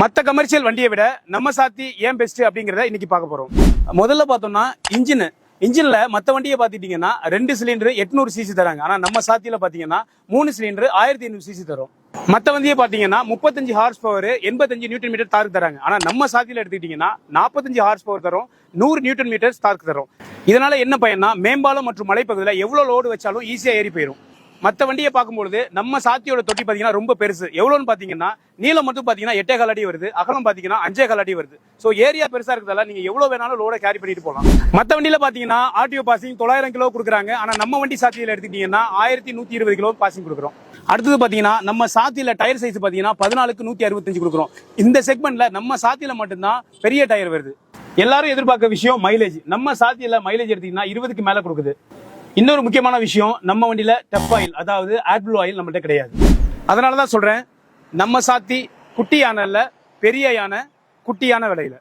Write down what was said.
மற்ற கமர்ஷியல் வண்டியை விட நம்ம சாத்தி ஏன் பெஸ்ட் அப்படிங்கிறத இன்னைக்கு பார்க்க போறோம். முதல்ல பார்த்தோம்னா இன்ஜின்ல மற்ற வண்டியை பார்த்துட்டீங்கன்னா 2 சிலிண்டர் 800 சிசி தராங்க. ஆனா நம்ம சாத்தியில பாத்தீங்கன்னா 3 சிலிண்டர் 1500 சிசி தரும். மற்ற வண்டியை பாத்தீங்கன்னா 35 horse power 85 newton metre torque தராங்க. ஆனா நம்ம சாத்தியில எடுத்துக்கிட்டீங்கன்னா 45 ஹார்ஸ் பவர் தரும், 100 நியூட்டன் மீட்டர் டார்க் தரும். இதனால என்ன பயன்னா மேம்பாலம் மற்றும் மலைப்பகுதியில் எவ்வளவு லோடு வச்சாலும் ஈஸியா ஏறி போயிடும். மற்ற வண்டியை பார்க்கும்போது நம்ம சாத்தியோட தொட்டி பாத்தீங்கன்னா ரொம்ப பெருசு. எவ்வளவுன்னு பாத்தீங்கன்னா நீளம் மட்டும் பாத்தீங்கன்னா 8.25 அடி வருது, அகலம் பாத்தீங்கன்னா 5.25 அடி வருது. சோ ஏரியா பெருசா இருக்கிறதால நீங்க எவ்வளவு வேணாலும் லோட கேரி பண்ணிட்டு போகலாம். மற்ற வண்டியில பாத்தீங்கன்னா ஆர்டிஓ பாசிங் 900 கிலோ கொடுக்குறாங்க. ஆனா நம்ம வண்டி சாத்தியில எடுத்துக்கிட்டீங்கன்னா 1120 கிலோ பாசிங் கொடுக்குறோம். அடுத்தது பாத்தீங்கன்னா நம்ம சாத்தியில டயர் சைஸ் பாத்தீங்கன்னா 14க்கு 165 கொடுக்குறோம். இந்த செக்மெண்ட்ல நம்ம சாத்தியில மட்டும்தான் பெரிய டயர் வருது. எல்லாரும் எதிர்பார்க்க விஷயம் மைலேஜ். நம்ம சாத்தியில மைலேஜ் எடுத்தீங்கன்னா 20க்கு மேல கொடுக்குது. இன்னொரு முக்கியமான விஷயம், நம்ம வண்டியில டெப் ஆயில் அதாவது ஆட்ப்ளூ ஆயில் நம்மள்ட்ட கிடையாது. அதனாலதான் சொல்றேன், நம்ம சாத்தி குட்டி யானை இல்ல, பெரிய யானை குட்டியான விலையில.